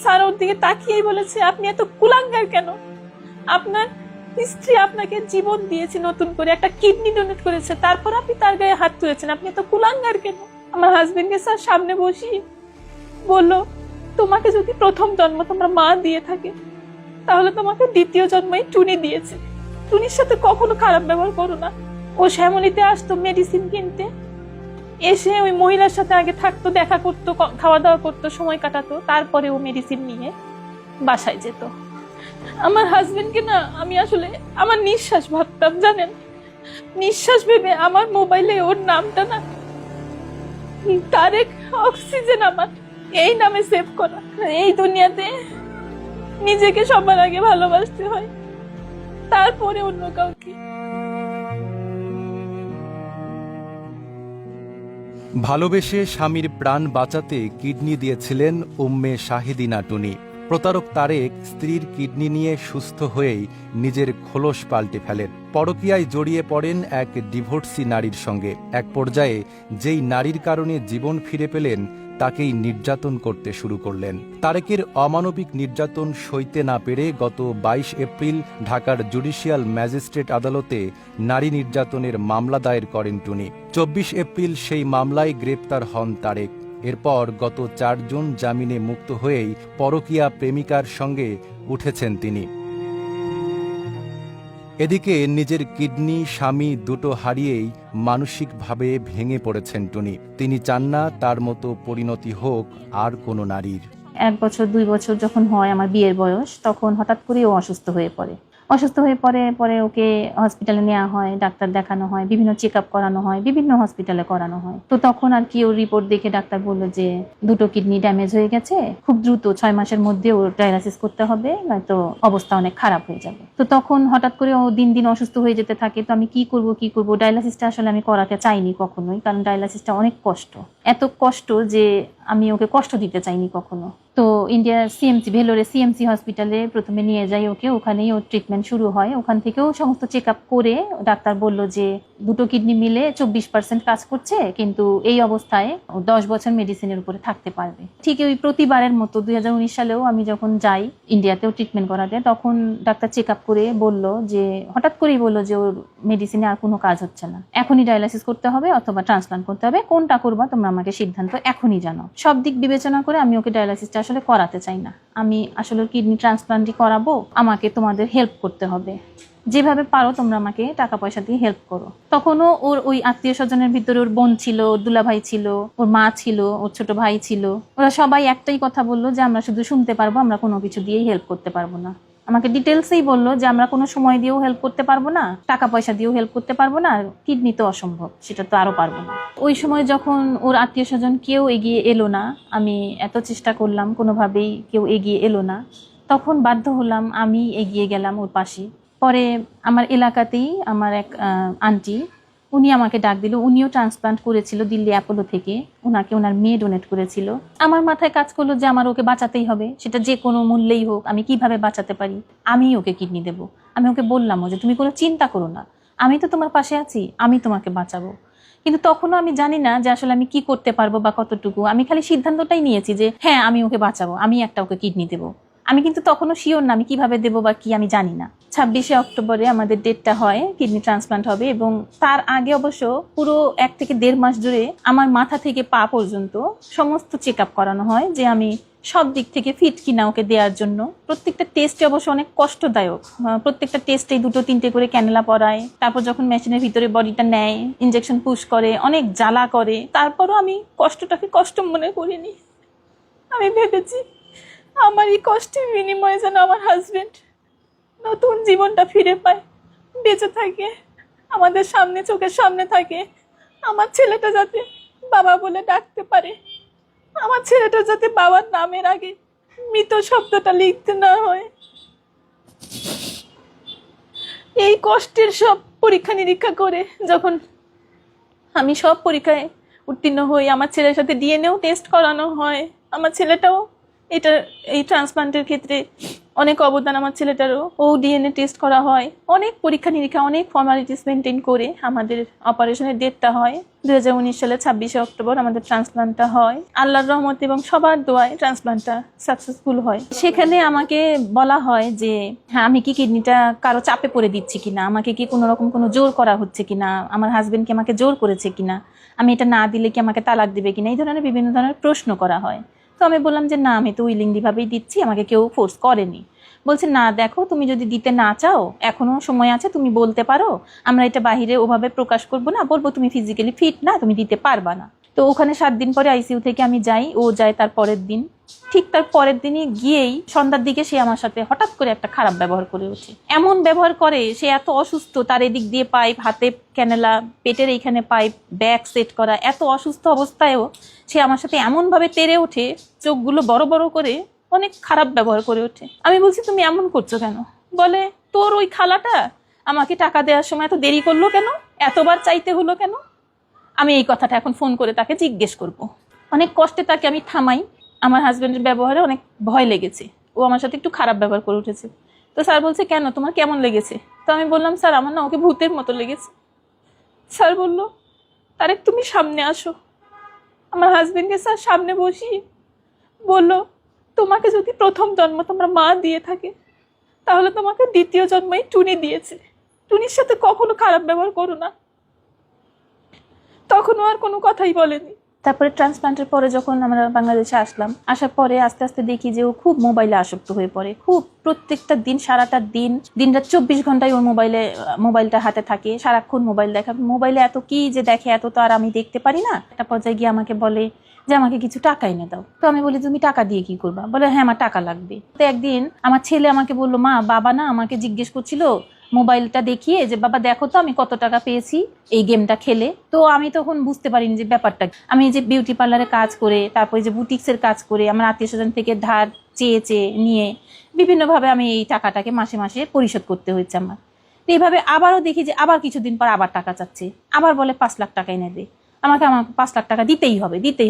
Sir ওর দিকে তাকিয়েই বলেছে, আপনি এত কুলাঙ্গার কেন? আপনার স্ত্রী আপনাকে জীবন দিয়েছে, নতুন করে একটা কিডনি ডোনেট করেছে, তারপর আপনি তার গায়ে হাত তুলেছেন, আপনি এত কুলাঙ্গার কেন? আমার হাজবেন্ডকে স্যার সামনে বসিয়ে বললো, তোমাকে যদি প্রথম জন্ম তোমার মা দিয়ে থাকে, তাহলে তোমাকে দ্বিতীয় জন্মই টুনি দিয়েছে। টুনির সাথে কখনো খারাপ ব্যবহার করো না। ও শ্যামলীতে আসতো মেডিসিন কিনতে, এসে ওই মহিলার সাথে আগে থাকতো, দেখা করতো, খাওয়া দাওয়া করতো, সময় কাটাতো, তারপরে ও মেডিসিন নিয়ে বাসায় যেত। আমার হাজবেন্ডকে না আমি আসলে আমার নিঃশ্বাস ভাবতাম, জানেন, নিঃশ্বাস ভেবে আমার মোবাইলে ওর নামটা না তারেক অক্সিজেন আমার এই নামে সেভ করা। এই দুনিয়াতে নিজেকে সবার আগে ভালোবাসতে হয়, তারপরে অন্য কাউকে। ভালোবেসে স্বামীর প্রাণ বাঁচাতে কিডনি দিয়েছিলেন উম্মে শাহিদিনা টুনি। প্রতারক তারেক স্ত্রীর কিডনি নিয়ে সুস্থ হয়েই নিজের খোলস পাল্টে ফেলেন। পরকীয়ায় জড়িয়ে পড়েন এক ডিভোর্সি নারীর সঙ্গে। এক পর্যায়ে যেই নারীর কারণে জীবন ফিরে পেলেন, তাকেই নির্যাতন করতে শুরু করলেন। তারেকের অমানবিক নির্যাতন সইতে না পেরে গত 22 এপ্রিল ঢাকার জুডিশিয়াল ম্যাজিস্ট্রেট আদালতে নারী নির্যাতনের মামলা দায়ের করেন টুনি। 24 এপ্রিল সেই মামলায় গ্রেপ্তার হন তারেক। এরপর গত 4 জুন জামিনে মুক্ত হয়েই পরকীয়া প্রেমিকার সঙ্গে উঠেছেন তিনি। এদিকে নিজের কিডনি, স্বামী দুটো হারিয়েই মানসিকভাবে ভেঙে পড়েছেন টুনি। তিনি চান না তার মতো পরিণতি হোক আর কোনো নারীর। 1 বছর 2 বছর যখন হয় আমার বিয়ের বয়স, তখন হঠাৎ করে ও অসুস্থ হয়ে পড়ে। পরে ওকে হসপিটালে নেওয়া হয়, ডাক্তার দেখানো হয়, বিভিন্ন চেক আপ করানো হয়, বিভিন্ন হসপিটালে করানো হয়। তো তখন আর কি ওর রিপোর্ট দেখে ডাক্তার বললো যে 2টো কিডনি ড্যামেজ হয়ে গেছে, খুব দ্রুত 6 মাসের মধ্যে ওর ডায়ালাসিস করতে হবে, নয়তো অবস্থা অনেক খারাপ হয়ে যাবে। তো তখন হঠাৎ করে ও দিন দিন অসুস্থ হয়ে যেতে থাকে। তো আমি কি করব, ডায়ালাসিসটা আসলে আমি করাতে চাইনি কখনোই, কারণ ডায়ালাসিসটা অনেক কষ্ট, এত কষ্ট যে আমি ওকে কষ্ট দিতে চাইনি কখনো। তো ইন্ডিয়া ভেলোরে সিএমসি হসপিটালে প্রথমে নিয়ে যাই ওকে, ওখানেই ওর ট্রিটমেন্ট শুরু হয়। ওখান থেকেও সমস্ত চেক আপ করে ডাক্তার বলল যে 2টো কিডনি মিলে 24% কাজ করছে, কিন্তু এই অবস্থায় ও 10 বছর মেডিসিনের উপরে থাকতে পারবে। ঠিক ওই প্রতিবারের মতো 2019 সালেও আমি যখন যাই ইন্ডিয়াতেও ট্রিটমেন্ট করাতে, তখন ডাক্তার চেক আপ করে হঠাৎ করেই বললো যে ওর মেডিসিনে আর কোনো কাজ হচ্ছে না, এখনই ডায়ালাসিস করতে হবে অথবা ট্রান্সপ্লান্ট করতে হবে, কোনটা করবা তোমরা আমাকে সিদ্ধান্ত এখনই জানাও। সব দিক বিবেচনা করে আমি ওকে ডায়ালাসিসটা আসলে করাতে চাই না, আমি আসলে কিডনি ট্রান্সপ্লান্টই করাবো, আমাকে তোমাদের হেল্প করতে হবে, যেভাবে পারো তোমরা আমাকে টাকা পয়সা দিয়ে হেল্প করো। তখনও ওর ওই আত্মীয় স্বজনের ভিতরে ওর বোন ছিল, ওর দুলাভাই ছিল, ওর মা ছিল, ওর ছোট ভাই ছিল। ওরা সবাই একটাই কথা বললো যে আমরা শুধু শুনতে পারবো, আমরা কোনো কিছু দিয়েই হেল্প করতে পারবো না। আমাকে ডিটেলসেই বললো যে আমরা কোনো সময় দিয়েও হেল্প করতে পারবো না, টাকা পয়সা দিয়েও হেল্প করতে পারবো না, আর কিডনি তো অসম্ভব, সেটা তো আরো পারবো না। ওই সময় যখন ওর আত্মীয় স্বজন কেউ এগিয়ে এলো না, আমি এত চেষ্টা করলাম, কোনোভাবেই কেউ এগিয়ে এলো না, তখন বাধ্য হলাম আমি এগিয়ে গেলাম ওর পাশে। পরে আমার এলাকাতেই আমার এক আন্টি, উনি আমাকে ডাক দিল। উনিও ট্রান্সপ্লান্ট করেছিল দিল্লি অ্যাপোলো থেকে, ওনাকে ওনার মেয়ে ডোনেট করেছিল। আমার মাথায় কাজ করলো যে আমার ওকে বাঁচাতেই হবে, সেটা যে কোনো মূল্যেই হোক। আমি কিভাবে বাঁচাতে পারি, আমি ওকে কিডনি দেব। আমি ওকে বললাম যে তুমি কোনো চিন্তা করো না, আমি তো তোমার পাশে আছি, আমি তোমাকে বাঁচাবো। কিন্তু তখনও আমি জানি না যে আসলে আমি কি করতে পারবো বা কতটুকু। আমি খালি সিদ্ধান্তটাই নিয়েছি যে হ্যাঁ আমি ওকে বাঁচাবো, আমি একটা ওকে কিডনি দেবো। আমি কিন্তু তখনও শিওর না আমি কিভাবে দেবো বা কি, আমি জানি না। 26শে অক্টোবরে আমাদের ডেটটা হয়, কিডনি ট্রান্সপ্লান্ট হবে, এবং তার আগে অবশ্য পুরো 1 থেকে 1.5 মাস জুড়ে আমার মাথা থেকে পা পর্যন্ত সমস্ত চেক আপ করানো হয় যে আমি সব দিক থেকে ফিট কিনা ওকে দেওয়ার জন্য। প্রত্যেকটা টেস্টে অবশ্য অনেক কষ্টদায়ক, প্রত্যেকটা টেস্টেই 2-3টে করে ক্যানেলা পরায়, তারপর যখন মেশিনের ভিতরে বডিটা নেয়, ইনজেকশন পুশ করে, অনেক জ্বালা করে। তারপরও আমি কষ্টটাকে কষ্ট মনে করিনি। আমি ভেবেছি আমার এই কষ্টের বিনিময়ে যেন আমার হাজবেন্ড নতুন জীবনটা ফিরে পায়, বেঁচে থাকে, আমাদের সামনে, চোখের সামনে থাকে। আমার ছেলেটা যাতে বাবা বলে ডাকতে পারে, আমার ছেলেটা যাতে বাবার নামের আগে মৃত শব্দটা লিখতে না হয়। এই কষ্টের সব পরীক্ষা নিরীক্ষা করে যখন আমি সব পরীক্ষায় উত্তীর্ণ হই, আমার ছেলের সাথে ডিএনএও টেস্ট করানো হয়, আমার ছেলেটাও এই ট্রান্সপ্লান্টের ক্ষেত্রে অনেক অবদান আমার ছেলেটারও। ও ডিএনএ টেস্ট করা হয়, অনেক পরীক্ষা নিরীক্ষা, অনেক ফর্মালিটিস মেনটেন করে আমাদের অপারেশনের ডেটটা হয় 2019 সালে 26শে অক্টোবর আমাদের ট্রান্সপ্লান্টটা হয়। আল্লাহর রহমত এবং সবার দোয়ায় ট্রান্সপ্লান্টটা সাকসেসফুল হয়। সেখানে আমাকে বলা হয় যে হ্যাঁ, আমি কি কিডনিটা কারো চাপে পড়ে দিচ্ছি কিনা, আমাকে কি কোনো রকম কোনো জোর করা হচ্ছে কিনা, আমার হাজবেন্ড কি আমাকে জোর করেছে কিনা, আমি এটা না দিলে কি আমাকে তালাক দিবে কিনা, এই ধরনের বিভিন্ন ধরনের প্রশ্ন করা হয়। তো আমি বললাম যে না, আমি তো উইলিংলি ভাবেই দিচ্ছি, আমাকে কেউ ফোর্স করেনি। বলছে না, দেখো তুমি যদি দিতে না চাও এখনো সময় আছে, তুমি বলতে পারো, আমরা এটা বাহিরে ওভাবে প্রকাশ করবো না, বলবো তুমি ফিজিক্যালি ফিট না, তুমি দিতে পারবা না। তো ওখানে 7 দিন পরে আইসিইউ থেকে আমি যাই, ও যায় তার পরের দিন। ঠিক তার পরের দিনই গিয়েই সন্ধ্যার দিকে সে আমার সাথে হঠাৎ করে একটা খারাপ ব্যবহার করে ওঠে। এমন ব্যবহার করে, সে এত অসুস্থ, তার এদিক দিয়ে পাইপ, হাতে ক্যানেলা, পেটের এইখানে পাইপ, ব্যাগ সেট করা, এত অসুস্থ অবস্থায়ও সে আমার সাথে এমনভাবে তেড়ে ওঠে, চোখগুলো বড় বড় করে অনেক খারাপ ব্যবহার করে ওঠে। আমি বলছি তুমি এমন করছো কেন? বলে তোর ওই খালাটা আমাকে টাকা দেওয়ার সময় এত দেরি করলো কেন, এতবার চাইতে হলো কেন? আমি এই কথাটা এখন ফোন করে তাকে জিজ্ঞেস করব। অনেক কষ্টে তাকে আমি থামাই। আমার হাজবেন্ডের ব্যবহারে অনেক ভয় লেগেছে, ও আমার সাথে একটু খারাপ ব্যবহার করে উঠেছে। তো স্যার বলছে কেন, তোমার কেমন লেগেছে? তো আমি বললাম স্যার আমার না ওকে ভূতের মতো লেগেছে। স্যার বলল তারেক তুমি সামনে আসো। আমার হাজবেন্ডকে স্যার সামনে বসিয়ে বলল তোমাকে যদি প্রথম জন্ম তোমার মা দিয়ে থাকে তাহলে তোমাকে দ্বিতীয় জন্মই টুনি দিয়েছে, টুনির সাথে কখনো খারাপ ব্যবহার করো না। তখনও আর কোনো কথাই বলেনি। তারপরে ট্রান্সপ্লান্টের পরে যখন আমরা বাংলাদেশে আসলাম, আসার পরে আস্তে আস্তে দেখি যে ও খুব মোবাইলে আসক্ত হয়ে পড়ে, খুব প্রত্যেকটা দিন, সারাটা দিন রাত 24 ঘন্টায় ওর মোবাইলটা হাতে থাকে, সারাক্ষণ মোবাইল দেখা। মোবাইলে এত কি যে দেখে, এত তো আর আমি দেখতে পারি না। একটা পর্যায়ে গিয়ে আমাকে বলে যে আমাকে কিছু টাকা এনে দাও। তো আমি বলি তুমি টাকা দিয়ে কি করবা? বলে হ্যাঁ আমার টাকা লাগবে। তো একদিন আমার ছেলে আমাকে বললো মা, বাবা না আমাকে জিজ্ঞেস করছিল মোবাইলটা দেখিয়ে যে বাবা দেখো তো আমি কত টাকা পেয়েছি এই গেমটা খেলে। তো আমি তখন বুঝতে পারিনি যে ব্যাপারটা। আমি যে বিউটি পার্লারে কাজ করে, তারপরে যে বুটিক্সের কাজ করে, আমার আত্মীয় স্বজন থেকে ধার চেয়ে নিয়ে বিভিন্নভাবে আমি এই টাকাটাকে মাসে মাসে পরিশোধ করতে হয়েছে আমার। তো এইভাবে আবারও দেখি যে আবার কিছুদিন পর আবার টাকা চাচ্ছে, আবার বলে 5 লাখ টাকা এনে দে, আমাকে 5 লাখ টাকা দিতেই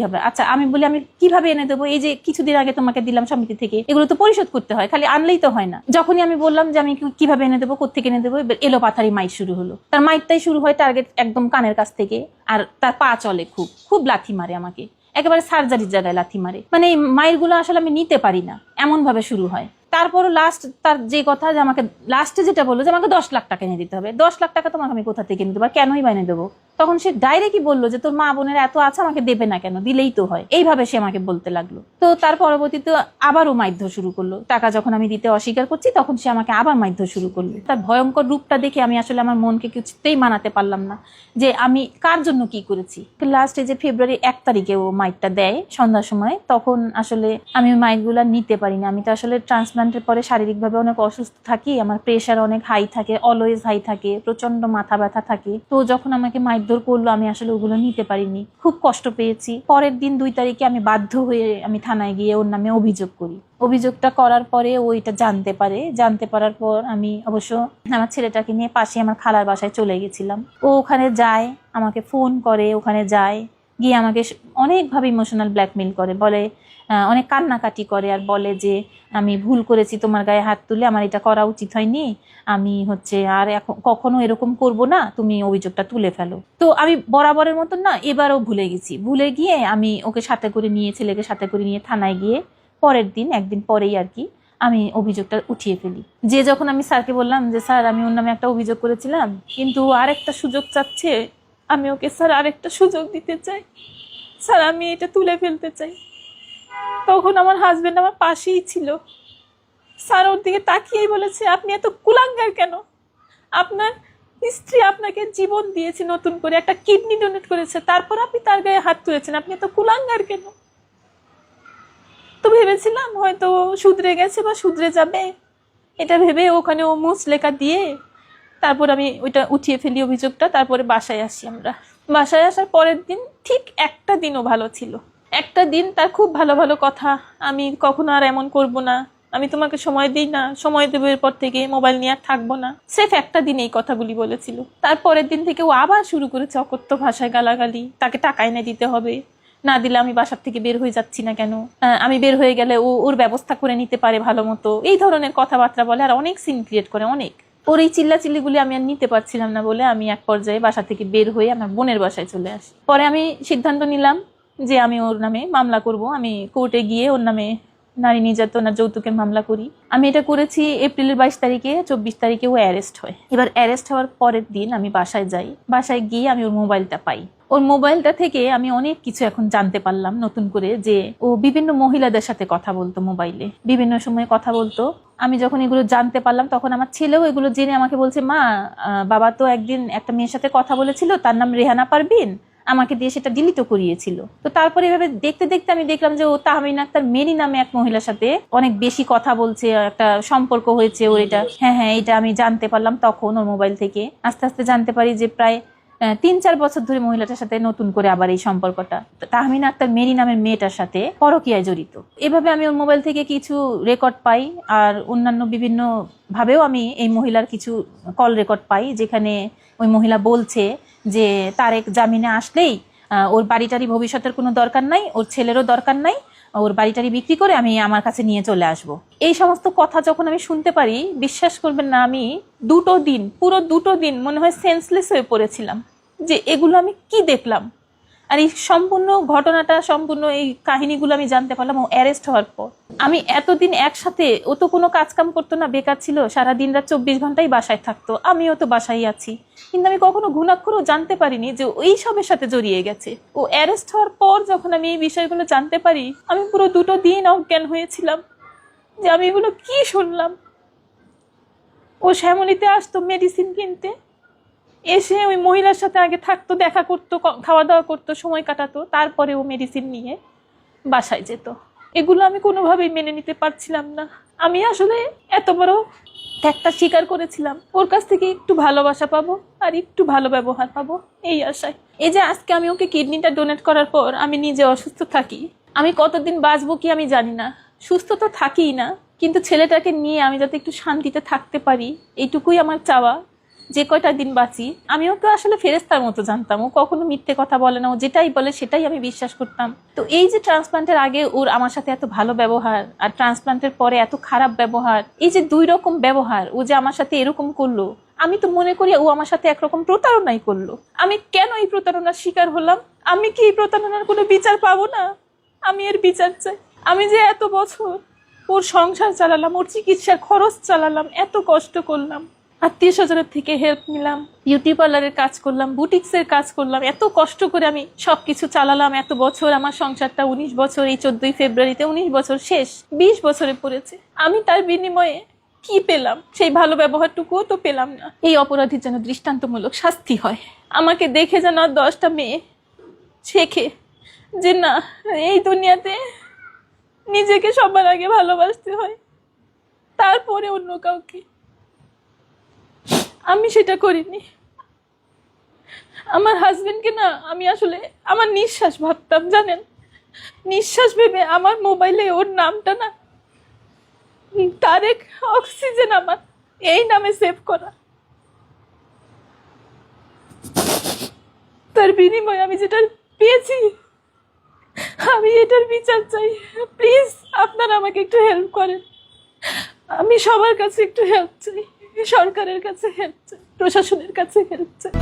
হবে। আচ্ছা আমি বলি আমি কিভাবে এনে দেবো? এই যে কিছুদিন আগে তোমাকে দিলাম সমিতি থেকে, এগুলো তো পরিশোধ করতে হয়, খালি আনলেই তো হয় না। যখনই আমি বললাম যে আমি কিভাবে এনে দেবো, কোত্থেকে এনে দেবো, এলো পাথারি মাইট শুরু হলো। তার মাইটটাই শুরু হয় টার্গেট একদম কানের কাছ থেকে, আর তার পা চলে, খুব খুব লাথি মারে আমাকে, একেবারে সার্জারির জায়গায় লাথি মারে। মানে এই মাইরগুলো আসলে আমি নিতে পারি না, এমন ভাবে শুরু হয়। তারপর লাস্ট তার যে কথা যে আমাকে লাস্টে যেটা বললো যে আমাকে 10 লাখ টাকা এনে দিতে হবে। 10 লাখ টাকা তোমাকে আমি কোথা থেকে এনে দেবো, কেনই বা এনে দেবো? তখন সে ডাইরেক্টই বললো যে তোর মা বোনের এত আছে, আমাকে দেবে না কেন, দিলেই তো হয়। এইভাবে সে আমাকে বলতে লাগলো। তো তার পরবর্তীতে আবারও মারধর শুরু করলো। টাকা যখন আমি দিতে অস্বীকার করছি তখন সে আমাকে আবার মারধর শুরু করলো। তার ভয়ঙ্কর রূপটা দেখে আমি আসলে আমার মনকে কিছুতেই মানাতে পারলাম না যে আমি কার জন্য কি করেছি। লাস্টে যে ফেব্রুয়ারি 1 তারিখে ও মাইটটা দেয় সন্ধ্যার সময়, তখন আসলে আমি মাইটগুলো নিতে পারি না। আমি তো আসলে ট্রান্সপ্লান্টের পরে শারীরিকভাবে অনেক অসুস্থ থাকি, আমার প্রেশার অনেক হাই থাকে, অলওয়েজ হাই থাকে, প্রচন্ড মাথা ব্যথা থাকে। তো যখন আমাকে মারধর করলো আমি আসলে ওগুলো নিতে পারিনি, খুব কষ্ট পেয়েছি। পরের দিন 2 তারিখে আমি বাধ্য হয়ে আমি থানায় গিয়ে ওর নামে অভিযোগ করি। অভিযোগটা করার পরে ওইটা জানতে পারার পর আমি অবশ্য আমার ছেলেটাকে নিয়ে পাশে আমার খালার বাসায় চলে গেছিলাম। ও ওখানে যায়, আমাকে ফোন করে, ওখানে যায়, গিয়ে আমাকে অনেকভাবে ইমোশনাল ব্ল্যাকমেল করে, বলে অনেক কান্নাকাটি করে, আর বলে যে আমি ভুল করেছি তোমার গায়ে হাত তুলে, আমার এটা করা উচিত হয়নি, আমি আর এখন কখনো এরকম করব না, তুমি অভিযোগটা তুলে ফেলো। তো আমি বরাবরের মতন না এবারও ভুলে গিয়ে আমি ওকে ছেলেকে সাথে করে নিয়ে থানায় গিয়ে পরের দিন, একদিন পরেই আর কি, আমি অভিযোগটা উঠিয়ে ফেলি। যে যখন আমি স্যারকে বললাম যে স্যার আমি ওর নামে একটা অভিযোগ করেছিলাম, কিন্তু আরেকটা সুযোগ চাচ্ছে, আমি ওকে স্যার আরেকটা সুযোগ দিতে চাই, স্যার আমি এটা তুলে ফেলতে চাই। তখন আমার হাজবেন্ড আমার পাশেই ছিল। স্যার ওর দিকে তাকিয়েই বলেছে আপনি এত কুলাঙ্গার কেন? আপনার স্ত্রী আপনাকে জীবন দিয়েছে, নতুন করে একটা কিডনি ডোনেট করেছে, তারপর আপনি তার গায়ে হাত তুলেছেন, আপনি এত কুলাঙ্গার কেন? তো ভেবেছিলাম হয়তো শুধরে গেছে বা শুধরে যাবে, এটা ভেবে ওখানে ও মুচলেখা দিয়ে তারপর আমি ওইটা উঠিয়ে ফেলি অভিযোগটা। তারপরে বাসায় আসি আমরা। বাসায় আসার পরের দিন ঠিক একটা দিনও ভালো ছিল। একটা দিন তার খুব ভালো ভালো কথা, আমি কখনো আর এমন করব না, আমি তোমাকে সময় দিই না, সময় দেবো, এরপর থেকে মোবাইল নিয়ে আর থাকবো না, সেফ একটা দিন এই কথাগুলি বলেছিল। তারপরের দিন থেকে ও আবার শুরু করেছে অকথ্য ভাষায় গালাগালি, তাকে টাকা এনে দিতে হবে, না দিলে আমি বাসার থেকে বের হয়ে যাচ্ছি না কেন, আমি বের হয়ে গেলে ওর ব্যবস্থা করে নিতে পারে ভালো মতো, এই ধরনের কথাবার্তা বলে আর অনেক সিন ক্রিয়েট করে। অনেক ওর এই চিল্লাচিল্লিগুলি আমি আর নিতে পারছিলাম না বলে আমি এক পর্যায়ে বাসা থেকে বের হয়ে আমার বোনের বাসায় চলে আসি। পরে আমি সিদ্ধান্ত নিলাম যে আমি ওর নামে মামলা করব। আমি কোর্টে গিয়ে ওর নামে নারী নির্যাতন আর যৌতুকের মামলা করি। আমি এটা করেছি এপ্রিলের 22 তারিখে। 24 তারিখে ও অ্যারেস্ট হয়। এবার অ্যারেস্ট হওয়ার পরের দিন আমি বাসায় যাই। বাসায় গিয়ে আমি ওর মোবাইলটা পাই। ওর মোবাইলটা থেকে আমি অনেক কিছু এখন জানতে পারলাম নতুন করে, যে ও বিভিন্ন মহিলাদের সাথে কথা বলতো, মোবাইলে বিভিন্ন সময় কথা বলতো। আমি যখন এগুলো জানতে পারলাম তখন আমার ছেলেও এগুলো জেনে আমাকে বলছে, মা বাবা তো একদিন একটা মেয়ের সাথে কথা বলেছিল, তার নাম রেহানা পারভিন, আমাকে দিয়ে সেটা ডিলিটও করিয়েছিল। তো তারপরে এভাবে দেখতে দেখতে আমি দেখলাম যে ও তাহমিন আক্তার মেরি নামে এক মহিলার সাথে অনেক বেশি কথা বলছে, একটা সম্পর্ক হয়েছে ওর। এটা হ্যাঁ এটা আমি জানতে পারলাম তখন ওর মোবাইল থেকে। আস্তে আস্তে জানতে পারি যে প্রায় 3-4 বছর ধরে মহিলাটার সাথে নতুন করে আবার এই সম্পর্কটা তাহমিন আক্তার মেরি নামের মেয়েটার সাথে পরকীয়ায় জড়িত। এভাবে আমি ওর মোবাইল থেকে কিছু রেকর্ড পাই, আর অন্যান্য বিভিন্ন ভাবেও আমি এই মহিলার কিছু কল রেকর্ড পাই, যেখানে ওই মহিলা বলছে যে তারেক জামিনে আসলেই ওর বাড়িটারি ভবিষ্যতের কোনো দরকার নাই, ওর ছেলেরও দরকার নাই, ওর বাড়িটারি বিক্রি করে আমি আমার কাছে নিয়ে চলে আসব। এই সমস্ত কথা যখন আমি শুনতে পারি, বিশ্বাস করবেন না, আমি পুরো দুটো দিন মনে হয় সেন্সলেস হয়ে পড়েছিলাম যে এগুলো আমি কি দেখলাম। আর এই সম্পূর্ণ ঘটনাটা, সম্পূর্ণ এই কাহিনীগুলো আমি জানতে পারলাম ও অ্যারেস্ট হওয়ার পর। আমি এতদিন একসাথে, ও তো কোনো কাজকাম করতো না, বেকার ছিল, সারাদিন রাত 24 ঘন্টাই বাসায় থাকতো, আমিও তো বাসায় আছি, কিন্তু আমি কখনো ঘুণাক্ষরও জানতে পারিনি যে ওই সবের সাথে জড়িয়ে গেছে। ও অ্যারেস্ট হওয়ার পর যখন আমি এই বিষয়গুলো জানতে পারি, আমি পুরো 2 দিন অজ্ঞান হয়েছিলাম যে আমি এগুলো কি শুনলাম। ও শ্যামলীতে আসতো মেডিসিন কিনতে, এসে ওই মহিলার সাথে আগে থাকতো, দেখা করতো, খাওয়া দাওয়া করতো, সময় কাটাতো, তারপরে ও মেডিসিন নিয়ে বাসায় যেত। এগুলো আমি কোনোভাবেই মেনে নিতে পারছিলাম না। আমি আসলে এত বড় একটা স্বীকার করেছিলাম, ওর কাছ থেকে একটু ভালোবাসা পাবো আর একটু ভালো ব্যবহার পাবো, এই আশায়। এই যে আজকে আমি ওকে কিডনিটা ডোনেট করার পর আমি নিজে অসুস্থ থাকি, আমি কতদিন বাঁচবো কি আমি জানি না, সুস্থ তো থাকিই না, কিন্তু ছেলেটাকে নিয়ে আমি যাতে একটু শান্তিতে থাকতে পারি, এইটুকুই আমার চাওয়া। যে কয়টা দিন বাঁচি, আমিও তো আসলে ফেরেস্তার মতো জানতাম, ও কখনো মিথ্যে কথা বলে না, ও যেটাই বলে সেটাই আমি বিশ্বাস করতাম। তো এই যে ট্রান্সপ্লান্টের আগে ওর আমার সাথে এত ভালো ব্যবহার, আর ট্রান্সপ্লান্টের পরে এত খারাপ ব্যবহার, এই যে 2 রকম ব্যবহার, ও যে আমার সাথে এরকম করলো, আমি তো মনে করি ও আমার সাথে একরকম প্রতারণাই করলো। আমি কেন এই প্রতারণার শিকার হলাম? আমি কি এই প্রতারণার কোনো বিচার পাবো না? আমি এর বিচার চাই। আমি যে এত বছর ওর সংসার চালালাম, ওর চিকিৎসার খরচ চালালাম, এত কষ্ট করলাম, আত্মীয় স্বজনের থেকে হেল্প নিলাম, বিউটি পার্লারের কাজ করলাম, বুটিক্সের কাজ করলাম, এত কষ্ট করে আমি সবকিছু চালালাম এত বছর। আমার সংসারটা 19 বছর, এই 14 ফেব্রুয়ারিতে 19 বছর শেষ, 20 বছরে পড়েছে। আমি তার বিনিময়ে কি পেলাম? সেই ভালো ব্যবহারটুকুও তো পেলাম না। এই অপরাধীর যেন দৃষ্টান্তমূলক শাস্তি হয়, আমাকে দেখে যেন 10টা মেয়ে শেখে যে না, এই দুনিয়াতে নিজেকে সবার আগে ভালোবাসতে হয়, তারপরে অন্য কাউকে। আমি সেটা করিনি। আমার হাজবেন্ডকে না আমি আসলে আমার নিঃশ্বাস ভাবতাম, জানেন, নিঃশ্বাস ভেবে আমার মোবাইলে ওর নামটা না তারেক অক্সিজেন আমার এই নামে সেভ করা। তার বিনিময়ে আমি যেটা পেয়েছি, আমি এটার বিচার চাই। প্লিজ আপনারা আমাকে একটু হেল্প করেন। আমি সবার কাছে একটু হেল্প চাই, সরকারের কাছে হেল্প চাই, প্রশাসনের কাছে হেল্প চাই।